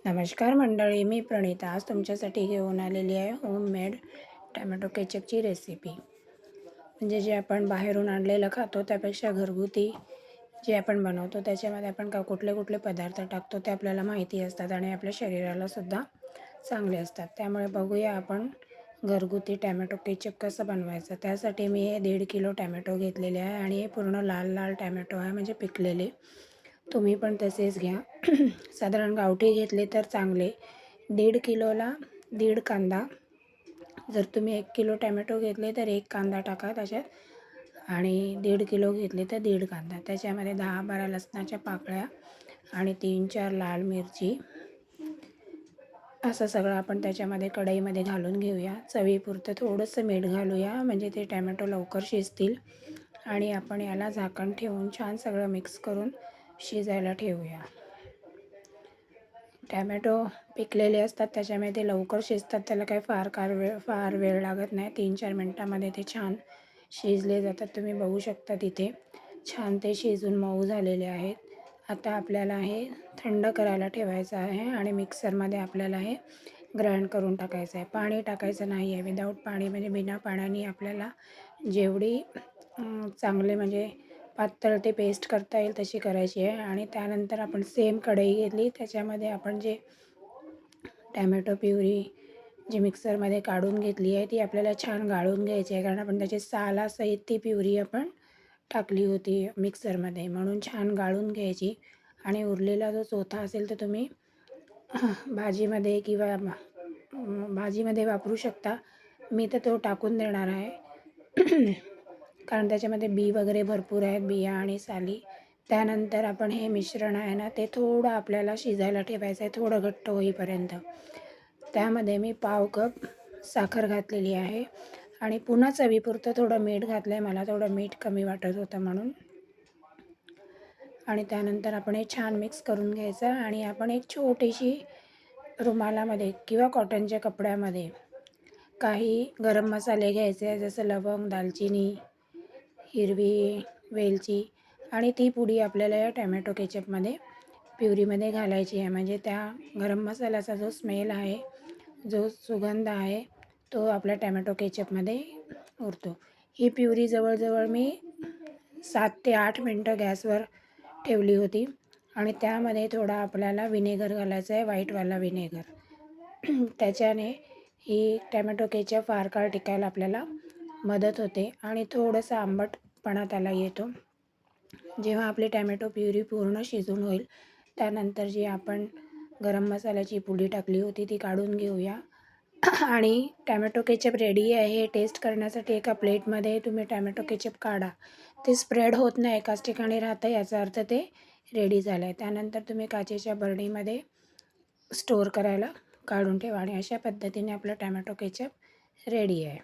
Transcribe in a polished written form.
नमस्कार मंडळी, मी प्रणिता आज तुमच्यासाठी घेऊन आलेली आहे होममेड टॅमॅटो केचपची रेसिपी. म्हणजे जे आपण बाहेरून आणलेलं खातो त्यापेक्षा घरगुती जे आपण बनवतो त्याच्यामध्ये आपण कुठले कुठले पदार्थ टाकतो ते आपल्याला माहिती असतात आणि आपल्या शरीराला सुद्धा चांगले असतात. त्यामुळे बघूया आपण घरगुती टॅमॅटो केचप कसं बनवायचं. त्यासाठी मी हे 1.5 किलो टॅमॅटो घेतलेले आहे आणि हे पूर्ण लाल लाल टॅमॅटो आहे, म्हणजे पिकलेले. तुम्ही पण तसेच घ्या. साधारण गावठी घेतले तर चांगले. 1.5 किलोला 1.5 कांदा. जर तुम्ही 1 किलो टॅमॅटो घेतले तर 1 कांदा टाका त्याच्यात, आणि 1.5 किलो घेतले तर 1.5 कांदा. त्याच्यामध्ये 10-12 लसणाच्या पाकळ्या आणि 3-4 लाल मिरची, असं सगळं आपण त्याच्यामध्ये कढईमध्ये घालून घेऊया. चवीपुरतं थोडंसं मीठ घालूया, म्हणजे ते टॅमॅटो लवकर शिजतील. आणि आपण याला झाकण ठेवून छान सगळं मिक्स करून शिजायला ठेवूया. टॅमॅटो पिकलेले असतात त्याच्यामुळे ते लवकर शिजतात. त्याला काही फार वेळ लागत नाही. 3-4 मिनटामध्ये ते छान शिजले जातात. तुम्ही बघू शकता तिथे छान ते शिजून मऊ झालेले आहेत. आता आपल्याला हे थंड करायला ठेवायचं आहे आणि मिक्सरमध्ये आपल्याला हे ग्राइंड करून टाकायचं आहे. पाणी टाकायचं नाही आहे. विदाऊट पाणी, म्हणजे बिना पाण्याने आपल्याला जेवढी चांगले म्हणजे पातळ ते पेस्ट करता येईल तशी करायची आहे. आणि त्यानंतर आपण सेम कढई घेतली, त्याच्यामध्ये आपण जे टॅमॅटो प्युरी जी मिक्सरमध्ये काढून घेतली आहे ती आपल्याला छान गाळून घ्यायची आहे, कारण आपण त्याची सालासहित ती प्युरी आपण टाकली होती मिक्सरमध्ये, म्हणून छान गाळून घ्यायची. आणि उरलेला जो चोथा असेल तर तुम्ही भाजीमध्ये किंवा भाजीमध्ये वापरू शकता. मी तर तो टाकून देणार आहे कारण त्याच्यामध्ये बी वगैरे भरपूर आहेत, बिया आणि साली. त्यानंतर आपण हे मिश्रण आहे ना ते थोडं आपल्याला शिजायला ठेवायचं आहे, थोडं घट्ट होईपर्यंत. त्यामध्ये मी पाव कप साखर घातलेली आहे आणि पुन्हा चवीपुरतं थोडं मीठ घातलं आहे. मला थोडं मीठ कमी वाटत होतं म्हणून. आणि त्यानंतर आपण हे छान मिक्स करून घ्यायचं आणि आपण एक छोटीशी रुमालामध्ये किंवा कॉटनच्या कपड्यामध्ये काही गरम मसाले घ्यायचे, जसं लवंग, दालचिनी, हिरवी वेलची, आणि ती पुडी आपल्याला या टॅमॅटो केचपमध्ये प्युरीमध्ये घालायची आहे. म्हणजे त्या गरम मसाल्याचा जो स्मेल आहे, जो सुगंध आहे, तो आपल्या टॅमॅटो केचपमध्ये उरतो. ही प्युरी जवळजवळ मी 7 ते 8 मिनटं गॅसवर ठेवली होती. आणि त्यामध्ये थोडा आपल्याला विनेगर घालायचा आहे, व्हाईटवाला विनेगर. त्याच्याने ही टॅमॅटो केचप फार काळ टिकायला आपल्याला मदत होते आणि थोडंसं आंबटपणा त्याला येतो. जेव्हा आपली टॅमॅटो प्युरी पूर्ण शिजून होईल त्यानंतर जी आपण गरम मसाल्याची पुडी टाकली होती ती काढून घेऊया. आणि टॅमॅटो केचप रेडी आहे. हे टेस्ट करण्यासाठी एका प्लेटमध्ये तुम्ही टॅमॅटो केचप काढा. ते स्प्रेड होत नाही, एकाच ठिकाणी राहतं, याचा अर्थ ते रेडी झालं आहे. त्यानंतर तुम्ही काचेच्या बरणीमध्ये स्टोअर करायला काढून ठेवा आणि अशा पद्धतीने आपलं टॅमॅटो केचप रेडी आहे.